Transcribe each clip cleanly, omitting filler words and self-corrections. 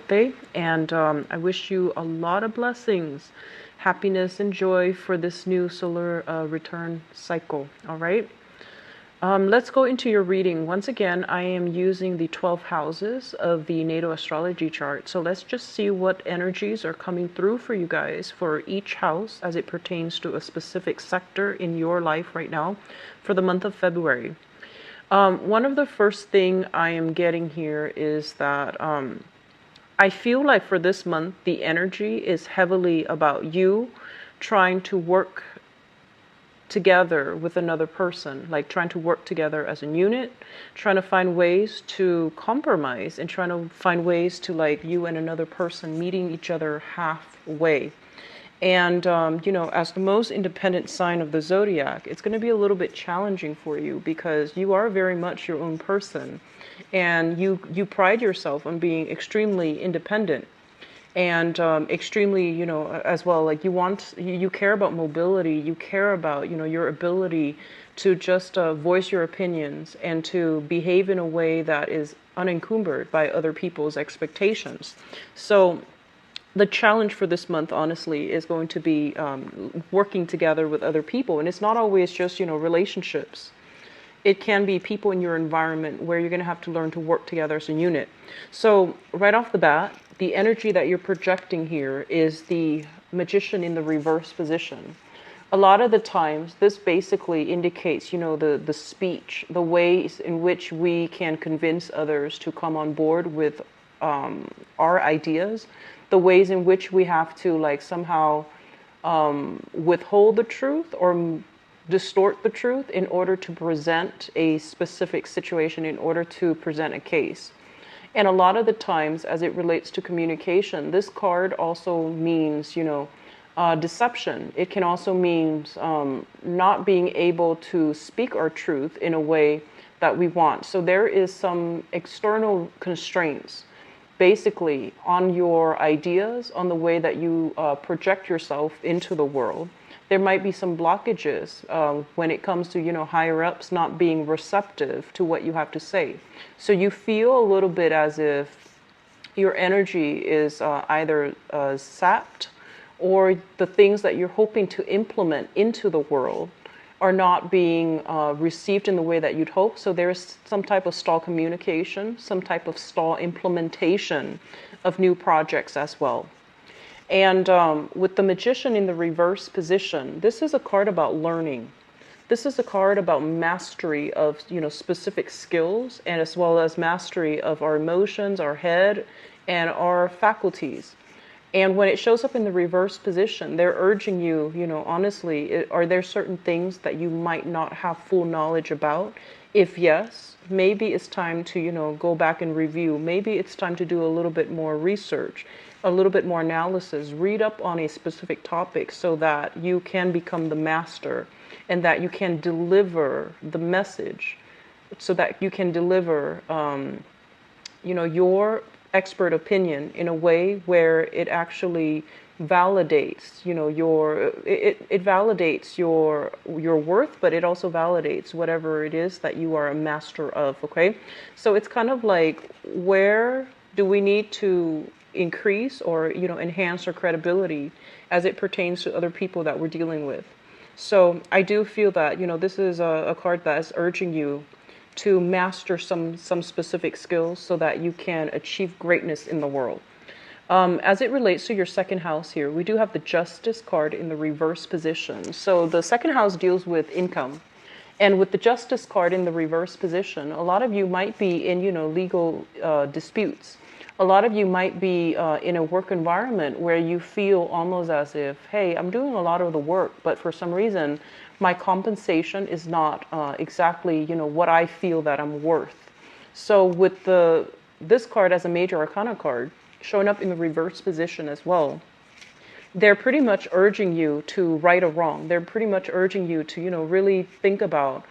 birthday, and I wish you a lot of blessings, happiness, and joy for this new solar return cycle. All right. Let's go into your reading. Once again, I am using the 12 houses of the natal astrology chart. So let's just see what energies are coming through for you guys for each house as it pertains to a specific sector in your life right now for the month of February. One of the first thing I am getting here is that I feel like for this month, the energy is heavily about you trying to work together with another person, like trying to work together as a unit, trying to find ways to compromise and trying to find ways to, like, you and another person meeting each other halfway. And, as the most independent sign of the zodiac, it's going to be a little bit challenging for you because you are very much your own person, and you pride yourself on being extremely independent and extremely, as well, like you care about mobility, you care about, your ability to just voice your opinions and to behave in a way that is unencumbered by other people's expectations. So the challenge for this month, honestly, is going to be working together with other people. And it's not always just, relationships. It can be people in your environment where you're going to have to learn to work together as a unit. So right off the bat, the energy that you're projecting here is the Magician in the reverse position. A lot of the times, this basically indicates, the speech, the ways in which we can convince others to come on board with our ideas, the ways in which we have to, like, somehow withhold the truth or distort the truth in order to present a specific situation, in order to present a case. And a lot of the times, as it relates to communication, this card also means, deception. It can also mean not being able to speak our truth in a way that we want. So there is some external constraints basically on your ideas, on the way that you project yourself into the world. There might be some blockages when it comes to, higher ups not being receptive to what you have to say. So you feel a little bit as if your energy is either sapped, or the things that you're hoping to implement into the world are not being received in the way that you'd hope. So there's some type of stall communication, some type of stall implementation of new projects as well. And with the Magician in the reverse position, this is a card about learning. This is a card about mastery of, specific skills, and as well as mastery of our emotions, our head, and our faculties. And when it shows up in the reverse position, they're urging you, honestly, are there certain things that you might not have full knowledge about? If yes, maybe it's time to, go back and review. Maybe it's time to do a little bit more research, a little bit more analysis, read up on a specific topic so that you can become the master and that you can deliver the message, so that you can deliver, your expert opinion in a way where it actually validates, it validates your worth, but it also validates whatever it is that you are a master of. Okay, so it's kind of like, where do we need to increase or enhance our credibility as it pertains to other people that we're dealing with? So I do feel that this is a card that is urging you to master some specific skills so that you can achieve greatness in the world. As it relates to your second house here, we do have the Justice card in the reverse position. So the second house deals with income. And with the Justice card in the reverse position, a lot of you might be in, legal disputes. A lot of you might be in a work environment where you feel almost as if, hey, I'm doing a lot of the work, but for some reason, my compensation is not exactly, what I feel that I'm worth. So with this card as a major arcana card, showing up in the reverse position as well, they're pretty much urging you to right a wrong. They're pretty much urging you to, really think about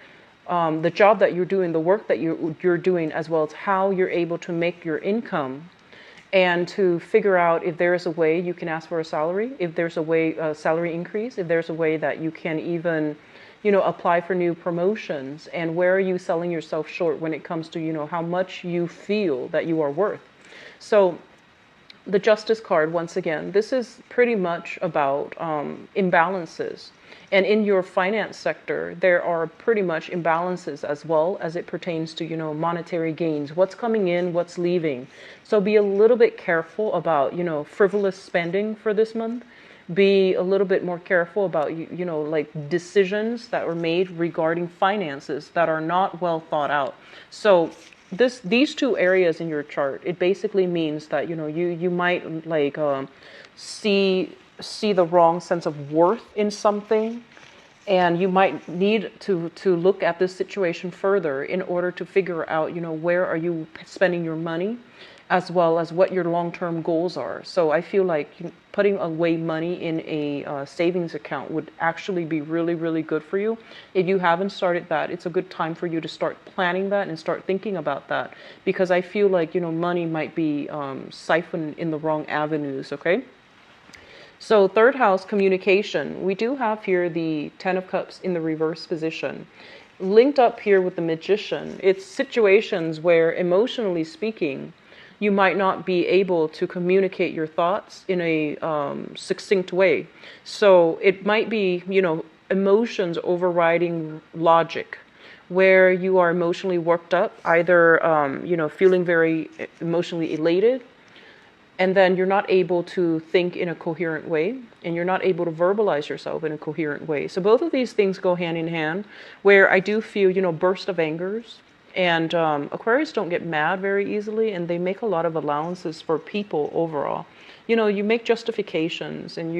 the job that you're doing, the work that you're doing, as well as how you're able to make your income, and to figure out if there is a way you can ask for a salary, if there's a way, a salary increase, if there's a way that you can even, apply for new promotions, and where are you selling yourself short when it comes to, how much you feel that you are worth. So the Justice card, once again, this is pretty much about imbalances. And in your finance sector, there are pretty much imbalances as well as it pertains to, monetary gains. What's coming in, what's leaving. So be a little bit careful about, frivolous spending for this month. Be a little bit more careful about, like decisions that were made regarding finances that are not well thought out. So these two areas in your chart, it basically means that you might like see the wrong sense of worth in something, and you might need to look at this situation further in order to figure out where are you spending your money, as well as what your long-term goals are. So I feel like putting away money in a savings account would actually be really, really good for you. If you haven't started that, it's a good time for you to start planning that and start thinking about that, because I feel like money might be siphoned in the wrong avenues. Okay. So third house, communication. We do have here the Ten of Cups in the reverse position. Linked up here with the Magician, it's situations where, emotionally speaking, you might not be able to communicate your thoughts in a succinct way. So it might be, emotions overriding logic, where you are emotionally worked up, either, feeling very emotionally elated, and then you're not able to think in a coherent way, and you're not able to verbalize yourself in a coherent way. So both of these things go hand in hand, where I do feel, burst of angers. And Aquarius don't get mad very easily, and they make a lot of allowances for people overall. You make justifications, and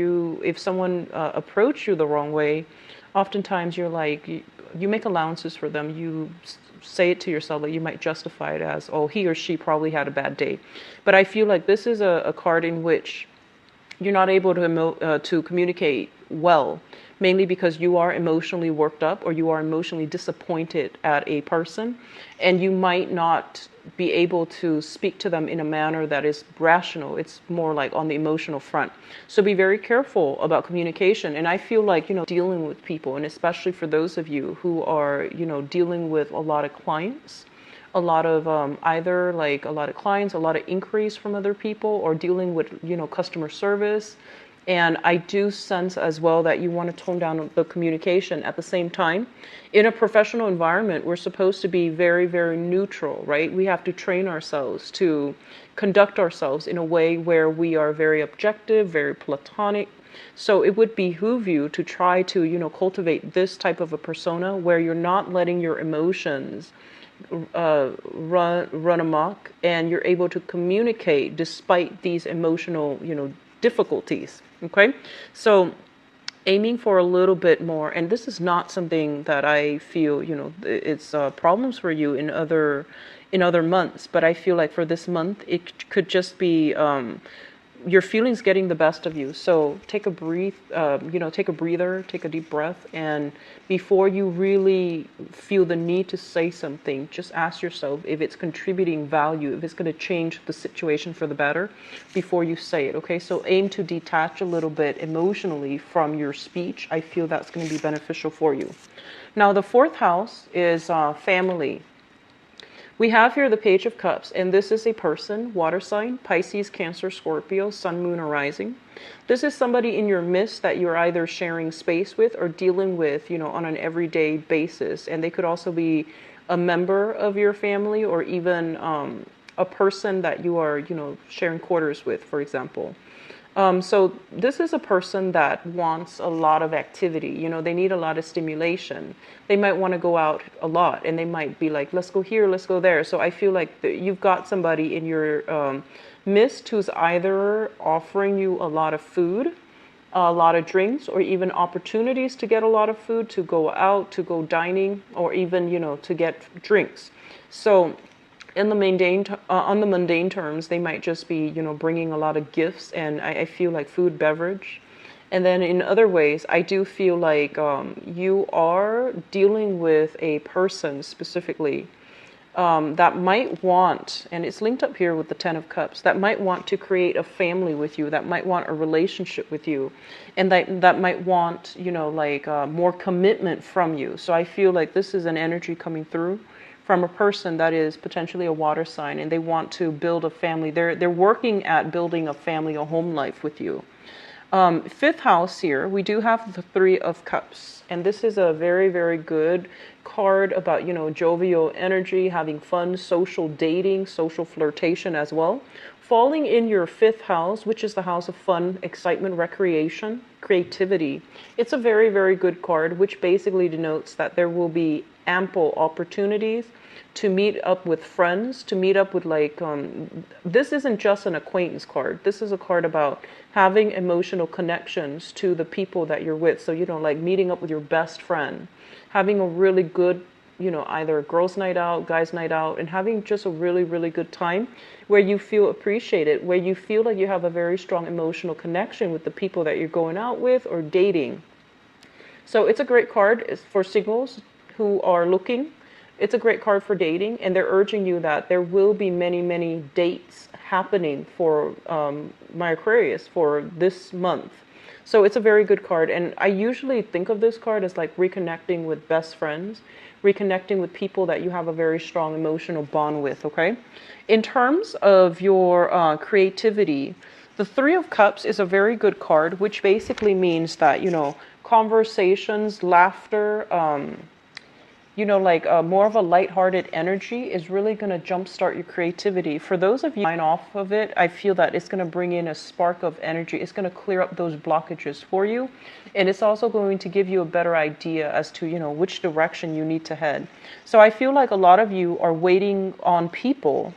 if someone approach you the wrong way, oftentimes you're like, you make allowances for them. You say it to yourself that you might justify it as, oh, he or she probably had a bad day. But I feel like this is a card in which you're not able to communicate well, mainly because you are emotionally worked up, or you are emotionally disappointed at a person, and you might not be able to speak to them in a manner that is rational. It's more like on the emotional front. So be very careful about communication. And I feel like, dealing with people, and especially for those of you who are, dealing with a lot of clients, a lot of either like a lot of clients, a lot of inquiries from other people, or dealing with, customer service. And I do sense as well that you want to tone down the communication. At the same time, in a professional environment, we're supposed to be very, very neutral, right? We have to train ourselves to conduct ourselves in a way where we are very objective, very platonic. So it would behoove you to try to, cultivate this type of a persona where you're not letting your emotions run amok, and you're able to communicate despite these emotional, difficulties. Okay, so aiming for a little bit more, and this is not something that I feel, it's problems for you in other months, but I feel like for this month it could just be your feelings getting the best of you. So take a take a breather, take a deep breath, and before you really feel the need to say something, just ask yourself if it's contributing value, if it's going to change the situation for the better before you say it. Okay, so aim to detach a little bit emotionally from your speech. I feel that's going to be beneficial for you. Now, the fourth house is family. We have here the Page of Cups, and this is a person, water sign, Pisces, Cancer, Scorpio, Sun, Moon, or Rising. This is somebody in your midst that you're either sharing space with or dealing with, on an everyday basis. And they could also be a member of your family, or even a person that you are, sharing quarters with, for example. So this is a person that wants a lot of activity. They need a lot of stimulation. They might want to go out a lot, and they might be like, let's go here, let's go there. So I feel like you've got somebody in your midst who's either offering you a lot of food, a lot of drinks, or even opportunities to get a lot of food, to go out, to go dining, or even, to get drinks. So in the on the mundane terms, they might just be, bringing a lot of gifts, and I feel like food, beverage. And then in other ways, I do feel like you are dealing with a person specifically that might want, and it's linked up here with the Ten of Cups, that might want to create a family with you, that might want a relationship with you, and that might want, more commitment from you. So I feel like this is an energy coming through from a person that is potentially a water sign and they want to build a family. They're working at building a family, a home life with you. Fifth house here, we do have the Three of Cups. And this is a very, very good card about, jovial energy, having fun, social dating, social flirtation as well. Falling in your fifth house, which is the house of fun, excitement, recreation, creativity. It's a very, very good card, which basically denotes that there will be ample opportunities to meet up with friends, to meet up with this isn't just an acquaintance card. This is a card about having emotional connections to the people that you're with. So, like meeting up with your best friend, having a really good, either a girls' night out, guys' night out, and having just a really, really good time where you feel appreciated, where you feel like you have a very strong emotional connection with the people that you're going out with or dating. So it's a great card for singles who are looking. It's a great card for dating, and they're urging you that there will be many, many dates happening for my Aquarius for this month. So it's a very good card, and I usually think of this card as like reconnecting with best friends, reconnecting with people that you have a very strong emotional bond with, okay? In terms of your creativity, the Three of Cups is a very good card, which basically means that, conversations, laughter, more of a lighthearted energy is really going to jumpstart your creativity. For those of you sign off of it, I feel that it's going to bring in a spark of energy. It's going to clear up those blockages for you. And it's also going to give you a better idea as to, which direction you need to head. So I feel like a lot of you are waiting on people.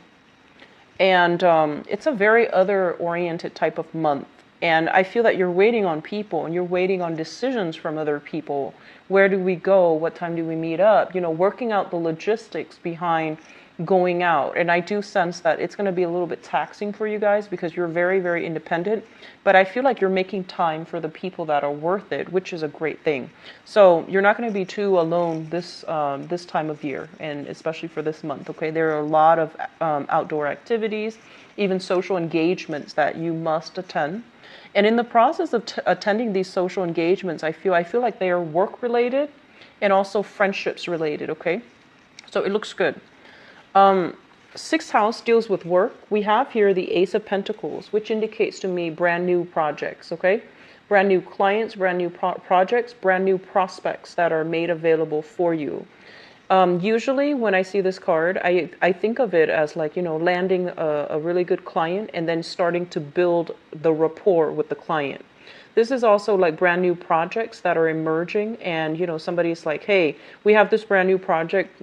And it's a very other-oriented type of month. And I feel that you're waiting on people and you're waiting on decisions from other people. Where do we go? What time do we meet up? Working out the logistics behind going out. And I do sense that it's going to be a little bit taxing for you guys because you're very, very independent. But I feel like you're making time for the people that are worth it, which is a great thing. So you're not going to be too alone this time of year, and especially for this month. Okay, there are a lot of outdoor activities, even social engagements that you must attend. And in the process of attending these social engagements, I feel like they are work related and also friendships related. Okay, so it looks good. Sixth house deals with work. We have here the Ace of Pentacles, which indicates to me brand new projects. Okay, brand new clients, brand new projects, brand new prospects that are made available for you. Usually when I see this card, I think of it as like, landing a really good client and then starting to build the rapport with the client. This is also like brand new projects that are emerging, and somebody's like, hey, we have this brand new project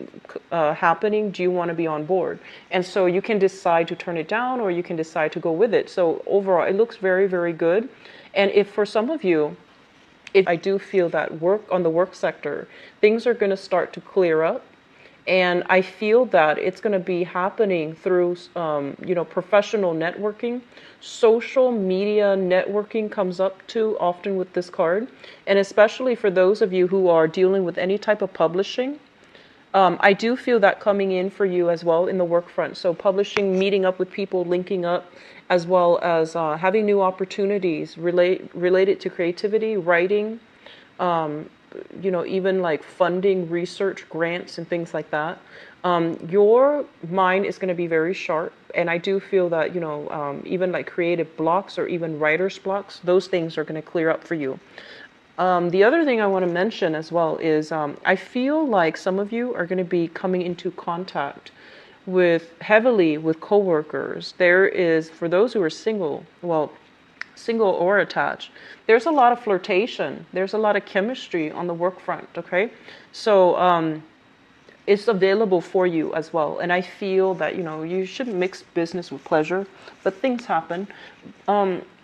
happening. Do you want to be on board? And so you can decide to turn it down or you can decide to go with it. So overall, it looks very, very good. And if for some of you, I do feel that on the work sector, things are going to start to clear up. And I feel that it's going to be happening through, professional networking. Social media networking comes up too often with this card. And especially for those of you who are dealing with any type of publishing, I do feel that coming in for you as well in the work front. So publishing, meeting up with people, linking up, as well as having new opportunities related to creativity, writing, even like funding, research, grants, and things like that. Your mind is going to be very sharp. And I do feel that, even like creative blocks or even writer's blocks, those things are going to clear up for you. The other thing I want to mention as well is I feel like some of you are going to be coming into contact heavily with coworkers. There is, for those who are single or attached, there's a lot of flirtation. There's a lot of chemistry on the work front, okay? So it's available for you as well. And I feel that, you shouldn't mix business with pleasure, but things happen.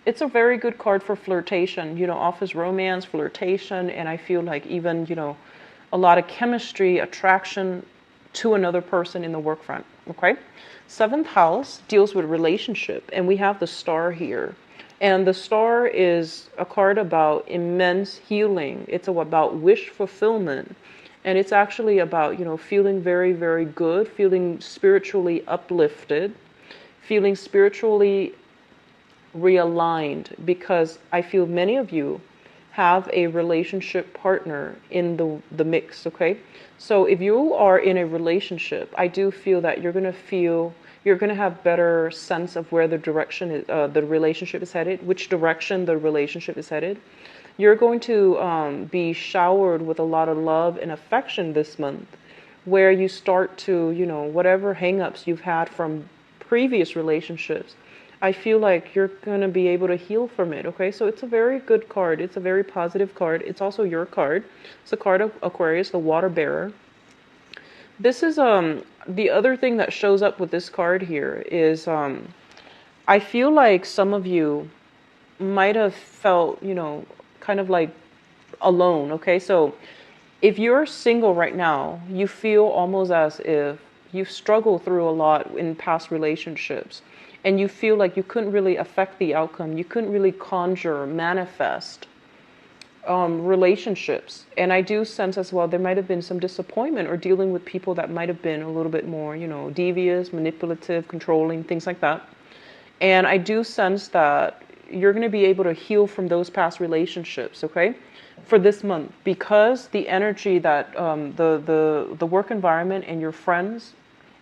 It's a very good card for flirtation, office romance, flirtation, and I feel like even, a lot of chemistry, attraction to another person in the work front, okay? Seventh house deals with relationship, and we have the Star here. And the Star is a card about immense healing. It's about wish fulfillment. And it's actually about, feeling very, very good, feeling spiritually uplifted, feeling spiritually realigned, because I feel many of you have a relationship partner in the mix, okay? So if you are in a relationship, I do feel that you're going to have better sense of where the direction is, the relationship is headed, which direction the relationship is headed. You're going to be showered with a lot of love and affection this month, where you start to, whatever hangups you've had from previous relationships, I feel like you're going to be able to heal from it, okay? So it's a very good card. It's a very positive card. It's also your card. It's a card of Aquarius, the water bearer. This is the other thing that shows up with this card here is I feel like some of you might have felt, kind of like alone, okay? So if you're single right now, you feel almost as if you've struggled through a lot in past relationships, and you feel like you couldn't really affect the outcome. You couldn't really conjure, manifest relationships. And I do sense as well there might have been some disappointment or dealing with people that might have been a little bit more, devious, manipulative, controlling, things like that. And I do sense that you're going to be able to heal from those past relationships, okay, for this month, because the energy that the work environment and your friends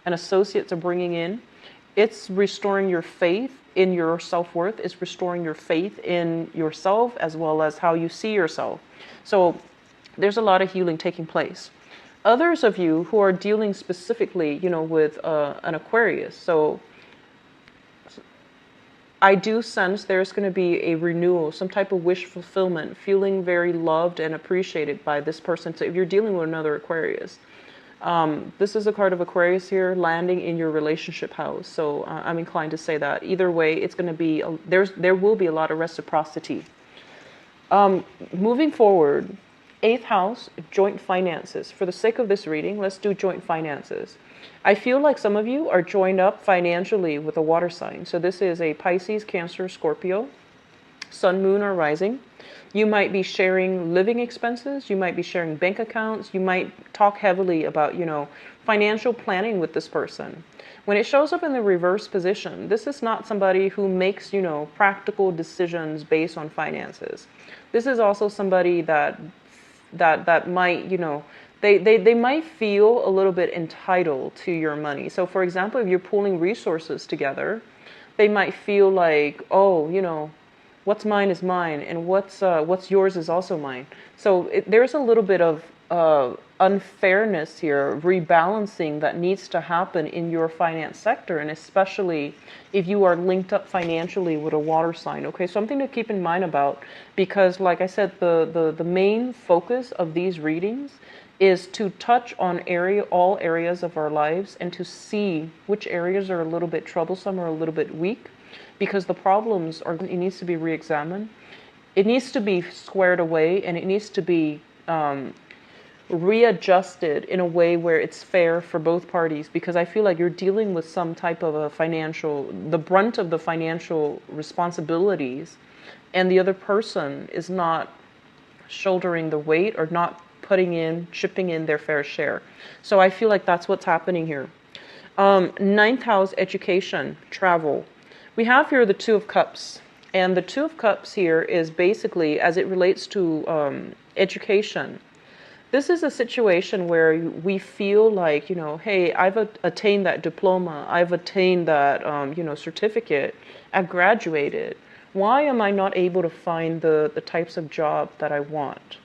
and associates are bringing in, it's restoring your faith in your self-worth. It's restoring your faith in yourself as well as how you see yourself. So there's a lot of healing taking place. Others of you who are dealing specifically, with an Aquarius, so I do sense there's going to be a renewal, some type of wish fulfillment, feeling very loved and appreciated by this person. So if you're dealing with another Aquarius, this is a card of Aquarius here, landing in your relationship house. So I'm inclined to say that either way, it's going to be, there will be a lot of reciprocity. Moving forward, 8th house, joint finances. For the sake of this reading, let's do joint finances. I feel like some of you are joined up financially with a water sign. So this is a Pisces, Cancer, Scorpio, Sun, Moon, or Rising. You might be sharing living expenses. You might be sharing bank accounts. You might talk heavily about, financial planning with this person. When it shows up in the reverse position, this is not somebody who makes, practical decisions based on finances. This is also somebody that might, they might feel a little bit entitled to your money. So for example, if you're pooling resources together, they might feel like, oh, what's mine is mine, and what's yours is also mine. So there's a little bit of unfairness here, rebalancing that needs to happen in your finance sector, and especially if you are linked up financially with a water sign. Okay, something to keep in mind about, because like I said, the main focus of these readings is to touch on all areas of our lives and to see which areas are a little bit troublesome or a little bit weak, because the problems it needs to be re-examined. It needs to be squared away, and it needs to be readjusted in a way where it's fair for both parties, because I feel like you're dealing with some type of the brunt of the financial responsibilities, and the other person is not shouldering the weight or not chipping in their fair share. So I feel like that's what's happening here. 9th house, education, travel. We have here the Two of Cups, and the Two of Cups here is basically, as it relates to education, this is a situation where we feel like, hey, I've attained that diploma, I've attained that, certificate, I've graduated. Why am I not able to find the types of job that I want?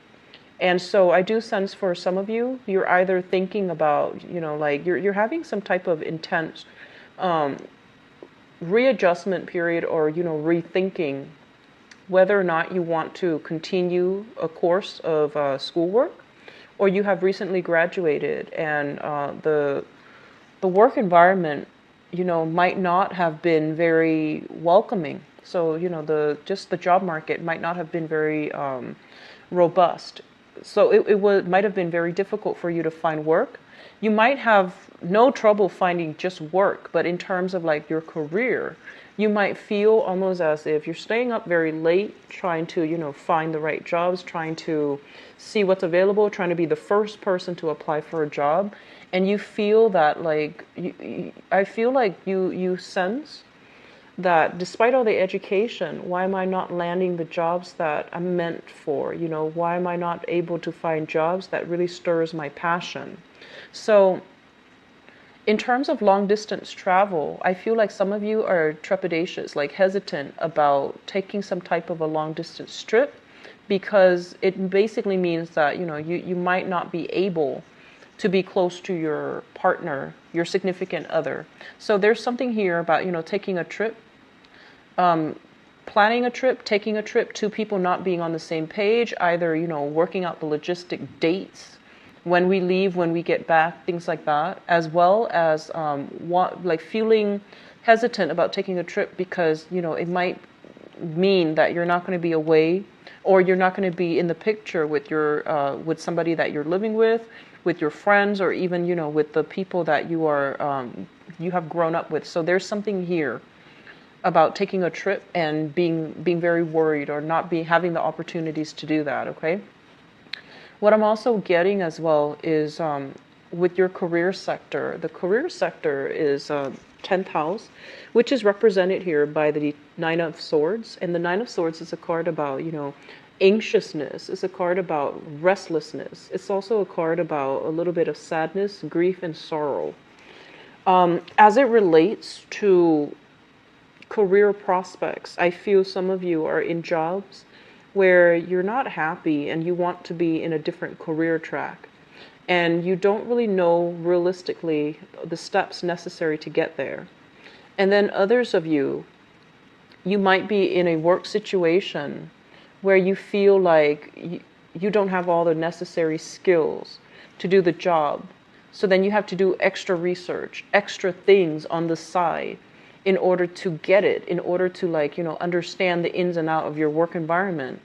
And so I do sense for some of you, you're either thinking about, you're having some type of intense readjustment period, or, rethinking whether or not you want to continue a course of schoolwork, or you have recently graduated and the work environment, might not have been very welcoming. So, the job market might not have been very robust. So it might have been very difficult for you to find work. You might have no trouble finding just work, but in terms of like your career, you might feel almost as if you're staying up very late trying to, find the right jobs, trying to see what's available, trying to be the first person to apply for a job. And you feel that I feel like you sense that despite all the education, why am I not landing the jobs that I'm meant for? Why am I not able to find jobs that really stirs my passion? So in terms of long distance travel, I feel like some of you are trepidatious, like hesitant about taking some type of a long distance trip, because it basically means that, you might not be able to be close to your partner, your significant other. So there's something here about, taking a trip, planning a trip, taking a trip, two people not being on the same page, either, working out the logistic dates, when we leave, when we get back, things like that, as well as feeling hesitant about taking a trip because, it might mean that you're not going to be away, or you're not going to be in the picture with with somebody that you're living with your friends, or even, with the people that you have grown up with. So there's something here about taking a trip and being very worried, or not having the opportunities to do that, okay? What I'm also getting as well is with your career sector. The career sector is 10th house, which is represented here by the Nine of Swords. And the Nine of Swords is a card about, anxiousness. It's a card about restlessness. It's also a card about a little bit of sadness, grief, and sorrow. As it relates to career prospects, I feel some of you are in jobs where you're not happy and you want to be in a different career track, and you don't really know realistically the steps necessary to get there. And then others of you might be in a work situation where you feel like you don't have all the necessary skills to do the job. So then you have to do extra research, extra things on the side in order to get it, in order to understand the ins and outs of your work environment.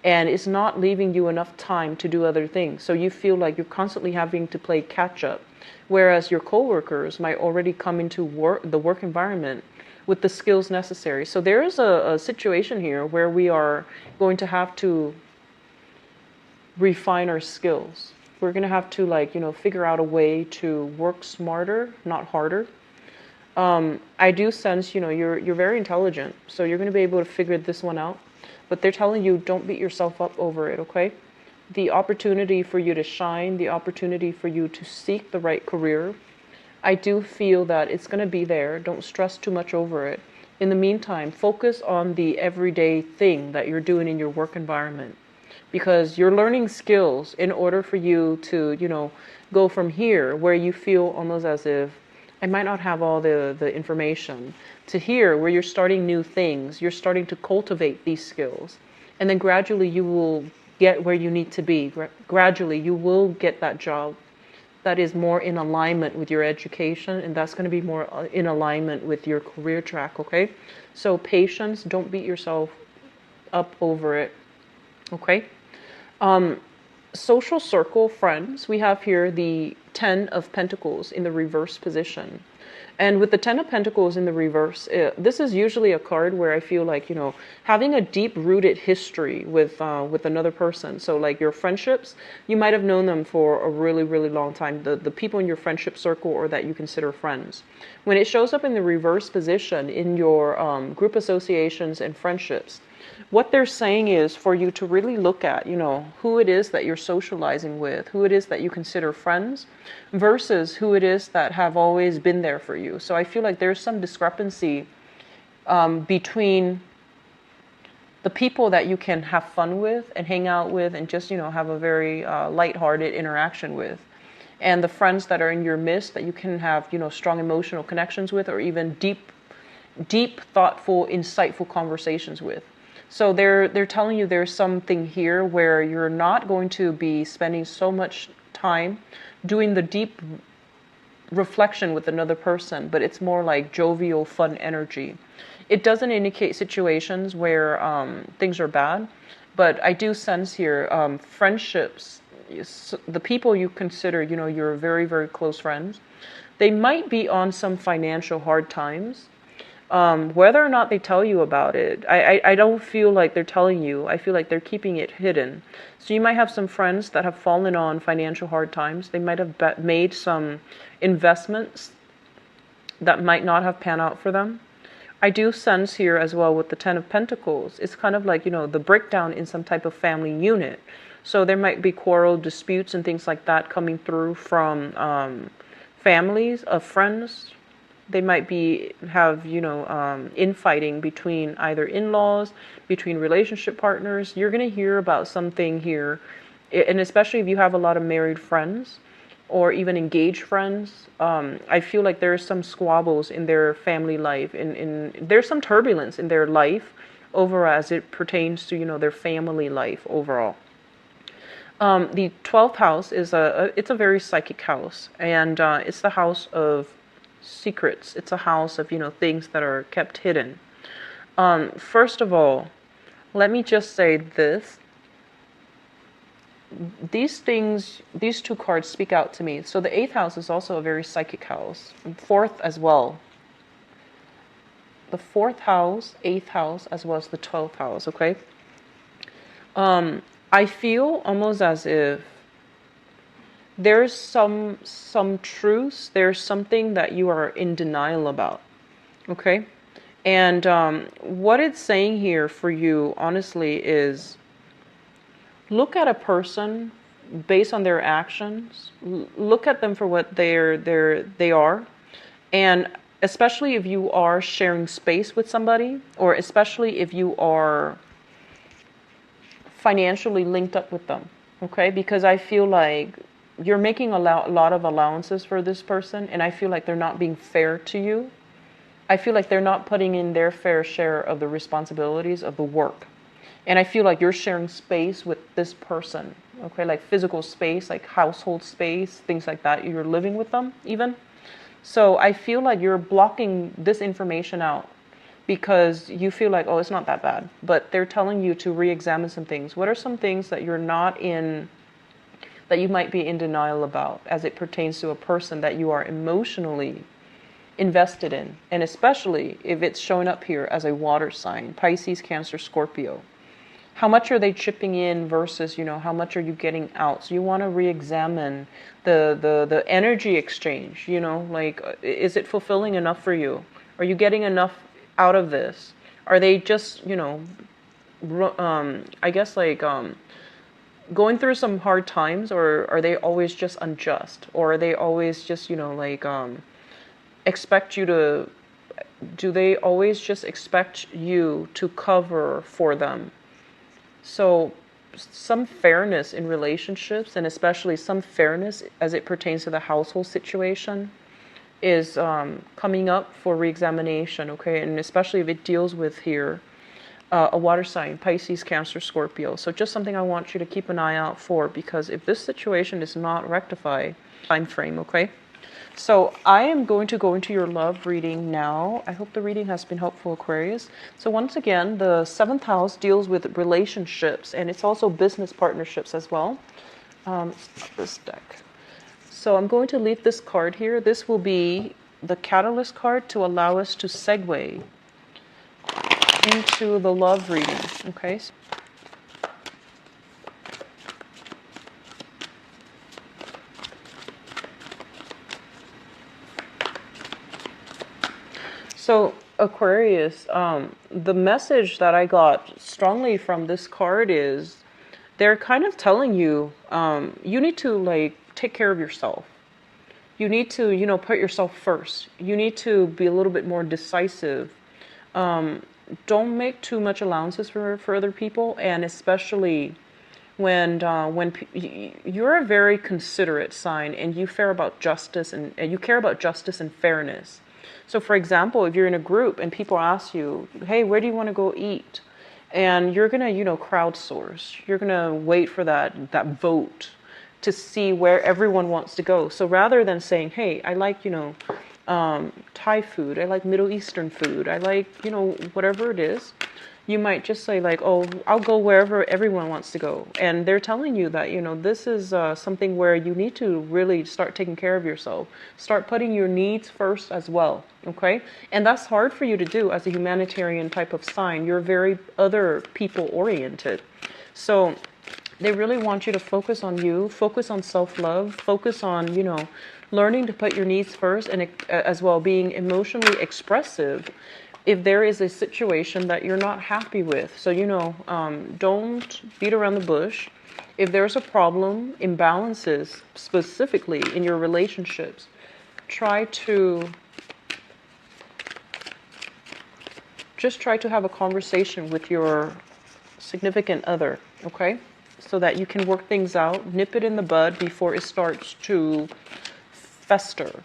And it's not leaving you enough time to do other things. So you feel like you're constantly having to play catch up, whereas your coworkers might already come into the work environment with the skills necessary. So there is a situation here where we are going to have to refine our skills. We're going to have to figure out a way to work smarter, not harder. I do sense, you're very intelligent, so you're going to be able to figure this one out. But they're telling you, don't beat yourself up over it, okay? The opportunity for you to shine, the opportunity for you to seek the right career, I do feel that it's going to be there. Don't stress too much over it. In the meantime, focus on the everyday thing that you're doing in your work environment, because you're learning skills in order for you to, go from here where you feel almost as if I might not have all the information, to here where you're starting new things. You're starting to cultivate these skills. And then gradually you will get where you need to be. Gradually you will get that job that is more in alignment with your education, and that's going to be more in alignment with your career track, okay? So patience, don't beat yourself up over it, okay? Social circle, friends, we have here the 10 of Pentacles in the reverse position. And with the 10 of Pentacles in the reverse, this is usually a card where I feel like, having a deep-rooted history with another person. So like your friendships, you might have known them for a really, really long time, the people in your friendship circle or that you consider friends. When it shows up in the reverse position in your group associations and friendships, what they're saying is for you to really look at, who it is that you're socializing with, who it is that you consider friends, versus who it is that have always been there for you. So I feel like there's some discrepancy between the people that you can have fun with and hang out with and just, have a very lighthearted interaction with, and the friends that are in your midst that you can have, strong emotional connections with, or even deep, thoughtful, insightful conversations with. So they're telling you there's something here where you're not going to be spending so much time doing the deep reflection with another person, but it's more like jovial, fun energy. It doesn't indicate situations where things are bad, but I do sense here friendships, the people you consider, you're very, very close friends, they might be on some financial hard times. Whether or not they tell you about it, I don't feel like they're telling you. I feel like they're keeping it hidden. So you might have some friends that have fallen on financial hard times. They might have made some investments that might not have panned out for them. I do sense here as well with the Ten of Pentacles. It's kind of like, the breakdown in some type of family unit. So there might be quarrel, disputes, and things like that coming through from families of friends. They might have infighting between either in-laws, between relationship partners. You're going to hear about something here, and especially if you have a lot of married friends or even engaged friends. I feel like there's some squabbles in their family life, there's some turbulence in their life over as it pertains to their family life overall. The 12th house is it's a very psychic house, and it's the house of secrets. It's a house of things that are kept hidden. First of all, let me just say this. These two cards speak out to me. So the 8th house is also a very psychic house. 4th as well. The 4th house, 8th house, as well as the 12th house, okay? I feel almost as if there's some truth, there's something that you are in denial about, okay? And what it's saying here for you, honestly, is look at a person based on their actions. Look at them for what they are. And especially if you are sharing space with somebody, or especially if you are financially linked up with them, okay? Because I feel like you're making a lot of allowances for this person, and I feel like they're not being fair to you. I feel like they're not putting in their fair share of the responsibilities of the work. And I feel like you're sharing space with this person, okay? Like physical space, like household space, things like that. You're living with them even. So I feel like you're blocking this information out because you feel like, oh, it's not that bad. But they're telling you to re-examine some things. What are some things that you're not in, that you might be in denial about as it pertains to a person that you are emotionally invested in? And especially if it's showing up here as a water sign, Pisces, Cancer, Scorpio. How much are they chipping in versus, how much are you getting out? So you want to re-examine the energy exchange, like, is it fulfilling enough for you? Are you getting enough out of this? Are they just, I guess like going through some hard times, or are they always just unjust? Or are they always just, expect you to, do they always just expect you to cover for them? So some fairness in relationships, and especially some fairness as it pertains to the household situation, is coming up for re-examination, okay? And especially if it deals with here a water sign, Pisces, Cancer, Scorpio. So just something I want you to keep an eye out for, because if this situation is not rectified, time frame, okay? So I am going to go into your love reading now. I hope the reading has been helpful, Aquarius. So once again, the 7th house deals with relationships, and it's also business partnerships as well. Stop this deck. So I'm going to leave this card here. This will be the catalyst card to allow us to segue into the love reading, okay? So Aquarius, the message that I got strongly from this card is they're kind of telling you, you need to like take care of yourself. You need to, put yourself first. You need to be a little bit more decisive. Don't make too much allowances for other people, and especially when you're a very considerate sign, and you care about justice and fairness. So for example, if you're in a group and people ask you, hey, where do you want to go eat? And you're going to, crowdsource. You're going to wait for that vote to see where everyone wants to go. So rather than saying, hey, I like, Thai food, I like Middle Eastern food, I like, whatever it is, you might just say like, oh, I'll go wherever everyone wants to go. And they're telling you that, this is something where you need to really start taking care of yourself. Start putting your needs first as well, okay? And that's hard for you to do as a humanitarian type of sign. You're very other people oriented. So they really want you to focus on you, focus on self-love, focus on, learning to put your needs first, and as well being emotionally expressive if there is a situation that you're not happy with. So, don't beat around the bush. If there's a problem, imbalances specifically in your relationships, try to have a conversation with your significant other, okay? So that you can work things out, nip it in the bud before it starts to fester.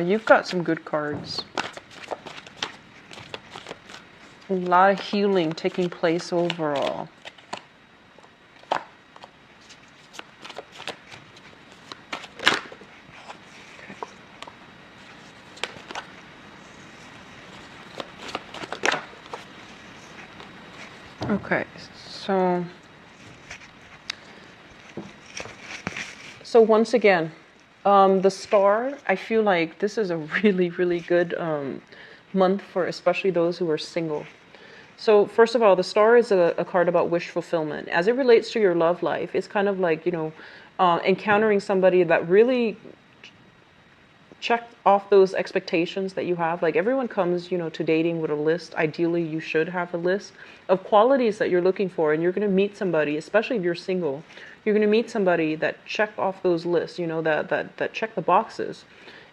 You've got some good cards. A lot of healing taking place overall. Okay, so once again, the star, I feel like this is a really, really good month for especially those who are single. So first of all, the star is a card about wish fulfillment. As it relates to your love life, it's kind of like, encountering somebody that really checked off those expectations that you have. Like everyone comes, to dating with a list. Ideally, you should have a list of qualities that you're looking for, and you're going to meet somebody, especially if you're single. You're going to meet somebody that checked off those lists, that check the boxes.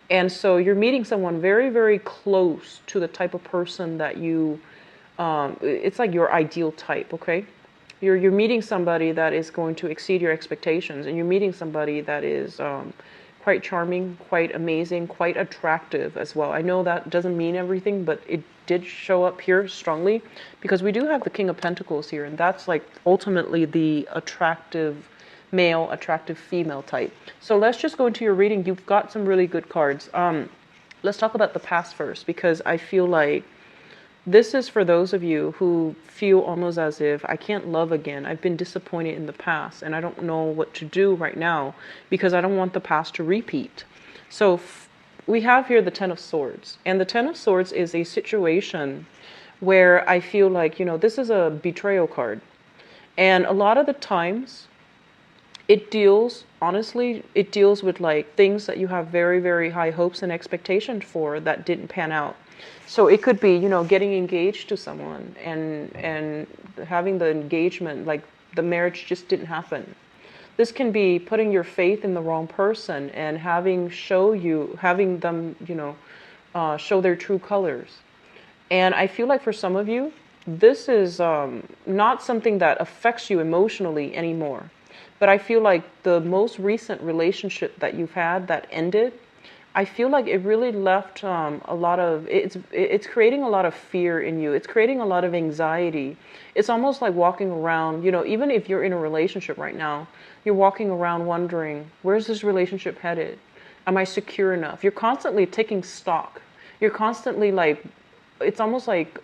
And so you're meeting someone very, very close to the type of person that you, it's like your ideal type, okay? You're meeting somebody that is going to exceed your expectations, and you're meeting somebody that is quite charming, quite amazing, quite attractive as well. I know that doesn't mean everything, but it did show up here strongly because we do have the King of Pentacles here, and that's like ultimately the attractive male, attractive female type. So let's just go into your reading. You've got some really good cards. Let's talk about the past first, because I feel like this is for those of you who feel almost as if I can't love again. I've been disappointed in the past and I don't know what to do right now because I don't want the past to repeat. So we have here the Ten of Swords, and the Ten of Swords is a situation where I feel like, this is a betrayal card. And a lot of the times it deals with like things that you have very, very high hopes and expectations for that didn't pan out. So it could be, getting engaged to someone and having the engagement, like the marriage just didn't happen. This can be putting your faith in the wrong person and having them, show their true colors. And I feel like for some of you, this is not something that affects you emotionally anymore. But I feel like the most recent relationship that you've had that ended, I feel like it really left a lot of, it's creating a lot of fear in you. It's creating a lot of anxiety. It's almost like walking around, even if you're in a relationship right now, you're walking around wondering, where's this relationship headed? Am I secure enough? You're constantly taking stock. You're constantly like, it's almost like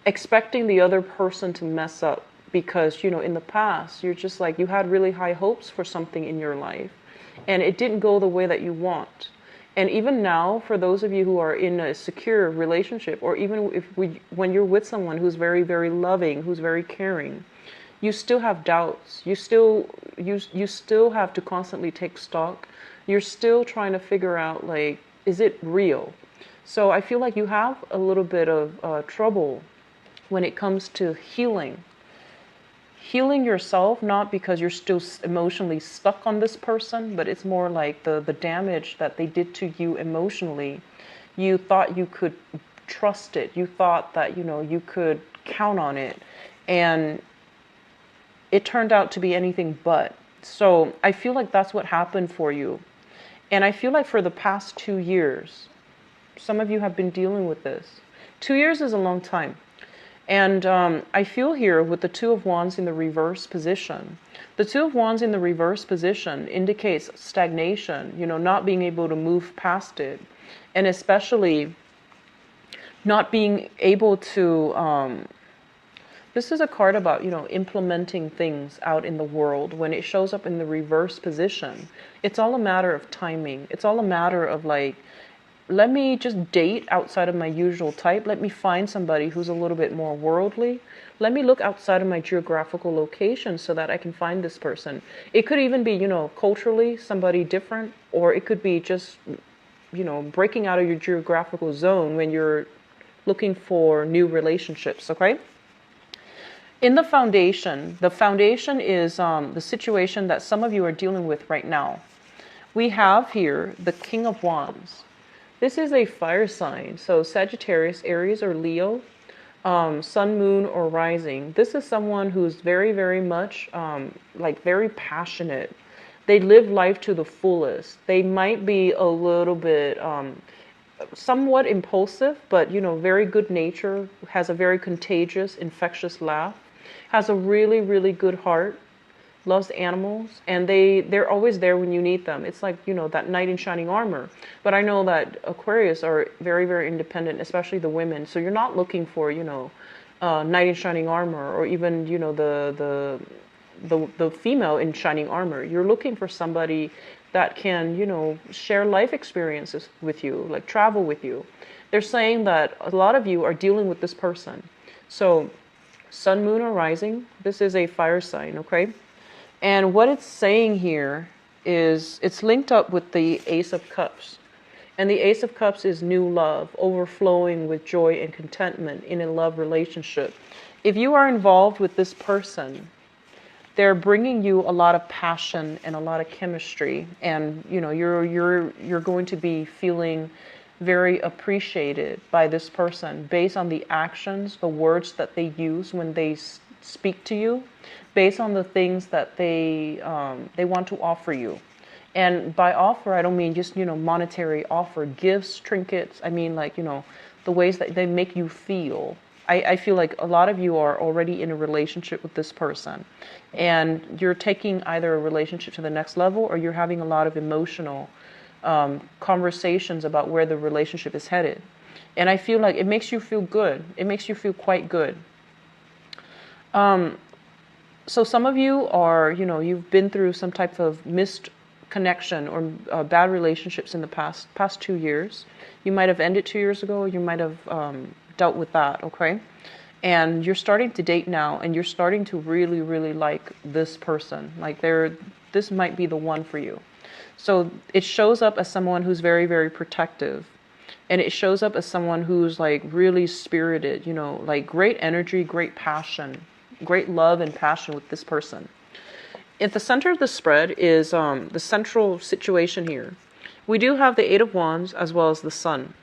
expecting the other person to mess up because, in the past, you're just like, you had really high hopes for something in your life. And it didn't go the way that you want. And even now, for those of you who are in a secure relationship, or even when you're with someone who's very, very loving, who's very caring, you still have doubts. You still have to constantly take stock. You're still trying to figure out, like, is it real? So I feel like you have a little bit of trouble when it comes to healing yourself, not because you're still emotionally stuck on this person, but it's more like the damage that they did to you emotionally. You thought you could trust it. You thought that, you could count on it. And it turned out to be anything but. So I feel like that's what happened for you. And I feel like for the past 2 years, some of you have been dealing with this. 2 years is a long time. And I feel here with the Two of Wands in the reverse position. The Two of Wands in the reverse position indicates stagnation, not being able to move past it. And especially not being able to This is a card about, implementing things out in the world. When it shows up in the reverse position, it's all a matter of timing. It's all a matter of like, let me just date outside of my usual type. Let me find somebody who's a little bit more worldly. Let me look outside of my geographical location so that I can find this person. It could even be, culturally somebody different, or it could be just, breaking out of your geographical zone when you're looking for new relationships, okay? In the foundation is the situation that some of you are dealing with right now. We have here the King of Wands. This is a fire sign, so Sagittarius, Aries, or Leo, sun, moon, or rising. This is someone who's very, very much very passionate. They live life to the fullest. They might be a little bit somewhat impulsive, but very good nature, has a very contagious, infectious laugh, has a really, really good heart, loves animals, and they're always there when you need them. It's like, that knight in shining armor. But I know that Aquarius are very, very independent, especially the women. So you're not looking for, knight in shining armor, or even, the female in shining armor. You're looking for somebody that can, share life experiences with you, like travel with you. They're saying that a lot of you are dealing with this person. So sun, moon, or rising, this is a fire sign, okay? And what it's saying here is it's linked up with the Ace of Cups. And the Ace of Cups is new love, overflowing with joy and contentment in a love relationship. If you are involved with this person, they're bringing you a lot of passion and a lot of chemistry, and you're going to be feeling very appreciated by this person based on the actions, the words that they use when they speak to you, based on the things that they want to offer you. And by offer, I don't mean just monetary offer, gifts, trinkets. I mean the ways that they make you feel. I feel like a lot of you are already in a relationship with this person, and you're taking either a relationship to the next level, or you're having a lot of emotional conversations about where the relationship is headed. And I feel like it makes you feel good. It makes you feel quite good. So some of you are, you've been through some type of missed connection or bad relationships in the past 2 years. You might have ended 2 years ago. You might have dealt with that, okay? And you're starting to date now, and you're starting to really, really like this person. Like this might be the one for you. So it shows up as someone who's very, very protective. And it shows up as someone who's like really spirited, like great energy, great passion, great love and passion with this person. At the center of the spread is the central situation here. We do have the Eight of Wands as well as the Sun.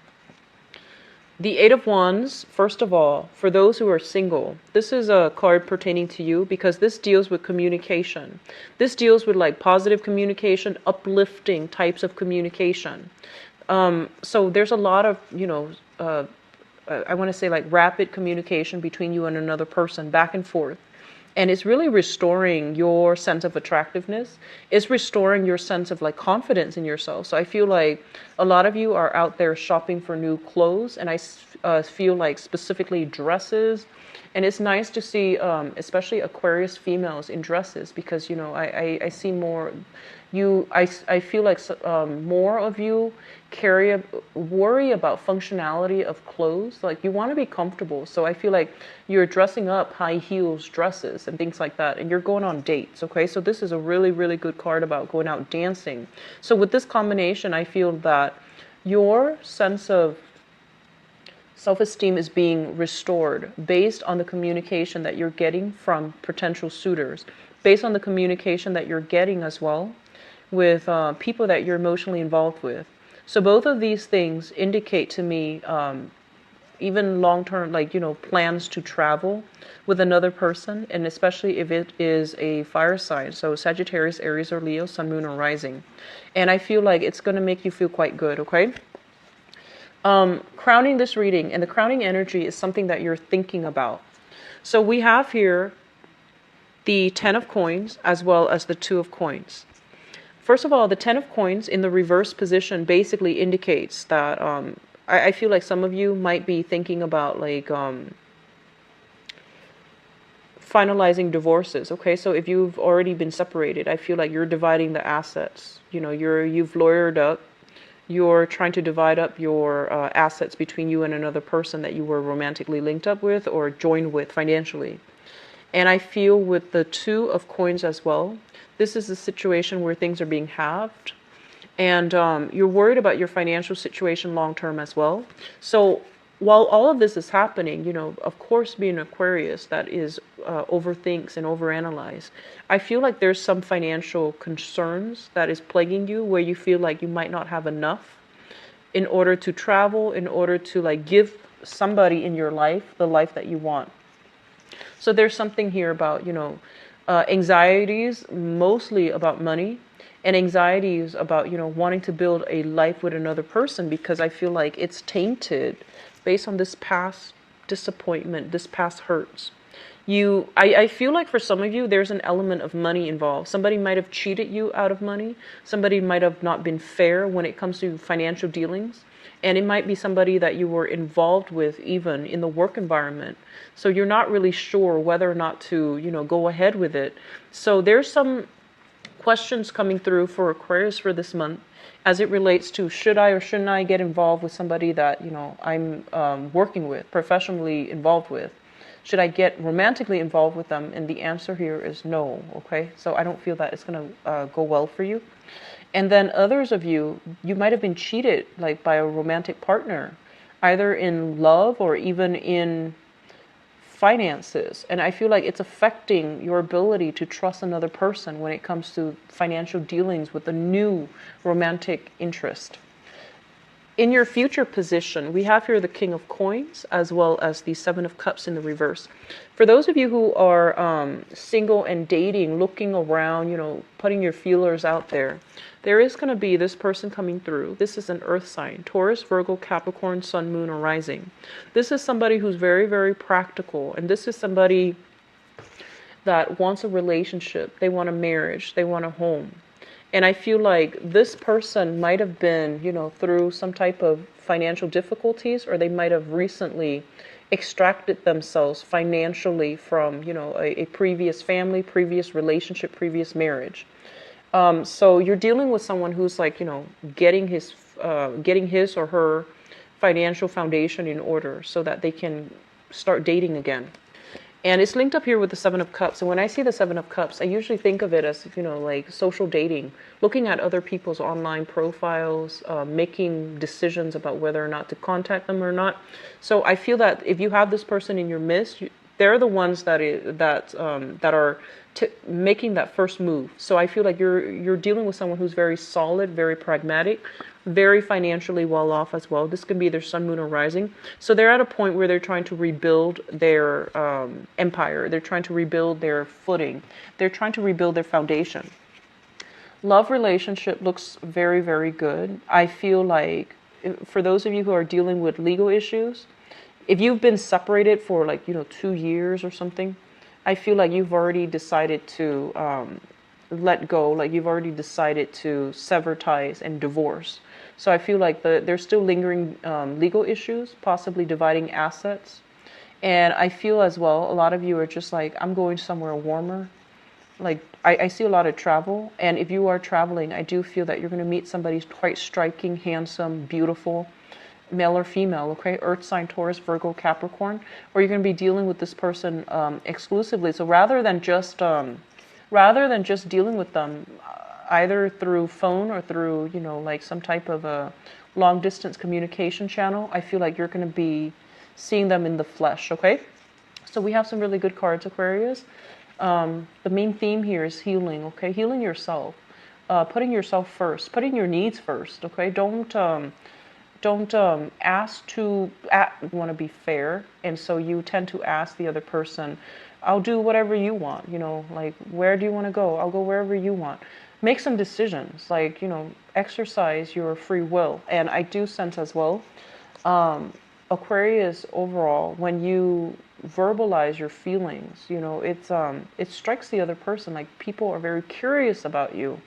The Eight of Wands, first of all, for those who are single, this is a card pertaining to you because this deals with communication. This deals with like positive communication, uplifting types of communication. So there's a lot of, I want to say like rapid communication between you and another person, back and forth. And it's really restoring your sense of attractiveness. It's restoring your sense of like confidence in yourself. So I feel like a lot of you are out there shopping for new clothes. And I feel like specifically dresses. And it's nice to see, especially Aquarius females in dresses, because, I see more, I feel like more of you worry about functionality of clothes. Like you want to be comfortable. So I feel like you're dressing up high heels dresses and things like that. And you're going on dates. Okay. So this is a really, really good card about going out dancing. So with this combination, I feel that your sense of self-esteem is being restored based on the communication that you're getting from potential suitors, based on the communication that you're getting as well with people that you're emotionally involved with. So both of these things indicate to me even long-term, plans to travel with another person, and especially if it is a fire sign. So Sagittarius, Aries, or Leo, Sun, Moon, or Rising. And I feel like it's going to make you feel quite good, okay? Crowning this reading, and the crowning energy is something that you're thinking about. So we have here the 10 of coins as well as the 2 of coins. First of all, the 10 of coins in the reverse position basically indicates that I feel like some of you might be thinking about finalizing divorces. Okay, so if you've already been separated, I feel like you're dividing the assets. You know, you've lawyered up. You're trying to divide up your assets between you and another person that you were romantically linked up with or joined with financially. And I feel with the Two of Coins as well, this is a situation where things are being halved. And you're worried about your financial situation long term as well. So while all of this is happening, you know, of course, being Aquarius that is overthinks and overanalyze, I feel like there's some financial concerns that is plaguing you where you feel like you might not have enough in order to travel, in order to like give somebody in your life the life that you want. So there's something here about, you know, anxieties, mostly about money, and anxieties about, you know, wanting to build a life with another person because I feel like it's tainted based on this past disappointment, this past hurts. I feel like for some of you, there's an element of money involved. Somebody might have cheated you out of money. Somebody might have not been fair when it comes to financial dealings. And it might be somebody that you were involved with even in the work environment. So you're not really sure whether or not to, you know, go ahead with it. So there's some questions coming through for Aquarius for this month as it relates to should I or shouldn't I get involved with somebody that, you know, I'm working with, professionally involved with. Should I get romantically involved with them? And the answer here is no, okay? So I don't feel that it's going to go well for you. And then others of you, you might have been cheated like by a romantic partner, either in love or even in finances. And I feel like it's affecting your ability to trust another person when it comes to financial dealings with a new romantic interest. In your future position, we have here the King of Coins as well as the Seven of Cups in the reverse. For those of you who are single and dating, looking around, you know, putting your feelers out there, there is going to be this person coming through. This is an earth sign, Taurus, Virgo, Capricorn, Sun, Moon, or Rising. This is somebody who's very, very practical. And this is somebody that wants a relationship. They want a marriage. They want a home. And I feel like this person might have been, you know, through some type of financial difficulties, or they might have recently extracted themselves financially from, you know, a previous family, previous relationship, previous marriage. So you're dealing with someone who's like, you know, getting his or her financial foundation in order so that they can start dating again. And it's linked up here with the Seven of Cups. And when I see the Seven of Cups, I usually think of it as, you know, like social dating, looking at other people's online profiles, making decisions about whether or not to contact them or not. So I feel that if you have this person in your midst, they're the ones that are making that first move. So I feel like you're dealing with someone who's very solid, very pragmatic, very financially well off as well. This could be their Sun, Moon, or Rising. So they're at a point where they're trying to rebuild their empire. They're trying to rebuild their footing. They're trying to rebuild their foundation. Love relationship looks very, very good. I feel like for those of you who are dealing with legal issues, if you've been separated for like, you know, 2 years or something, I feel like you've already decided to let go. Like you've already decided to sever ties and divorce. So I feel like there's still lingering legal issues, possibly dividing assets. And I feel as well, a lot of you are just like, I'm going somewhere warmer. Like I see a lot of travel. And if you are traveling, I do feel that you're going to meet somebody quite striking, handsome, beautiful, male or female, okay? Earth sign, Taurus, Virgo, Capricorn, or you're going to be dealing with this person exclusively. So rather than just dealing with them either through phone or through, you know, like some type of a long distance communication channel, I feel like you're going to be seeing them in the flesh, okay? So we have some really good cards, Aquarius. The main theme here is healing, okay? Healing yourself, putting yourself first, putting your needs first, okay? Don't ask to want to be fair, and so you tend to ask the other person, I'll do whatever you want, you know, like, where do you want to go? I'll go wherever you want. Make some decisions, like, you know, exercise your free will. And I do sense as well, Aquarius overall, when you verbalize your feelings, you know, it strikes the other person, like people are very curious about you.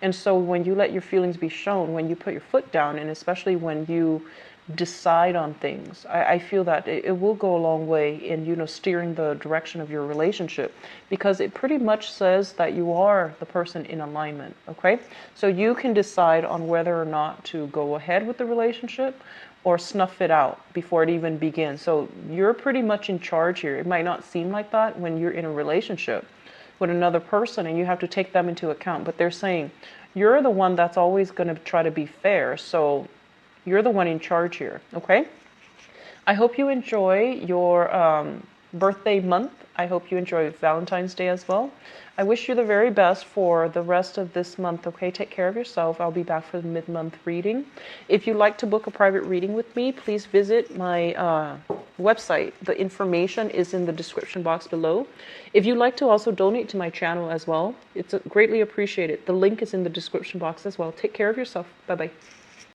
And so when you let your feelings be shown, when you put your foot down, and especially when you decide on things. I feel that it will go a long way in, you know, steering the direction of your relationship, because it pretty much says that you are the person in alignment. Okay, so you can decide on whether or not to go ahead with the relationship or snuff it out before it even begins. So you're pretty much in charge here. It might not seem like that when you're in a relationship with another person and you have to take them into account, but they're saying you're the one that's always going to try to be fair. So you're the one in charge here, okay? I hope you enjoy your birthday month. I hope you enjoy Valentine's Day as well. I wish you the very best for the rest of this month, okay? Take care of yourself. I'll be back for the mid-month reading. If you'd like to book a private reading with me, please visit my website. The information is in the description box below. If you'd like to also donate to my channel as well, it's greatly appreciated. The link is in the description box as well. Take care of yourself. Bye-bye.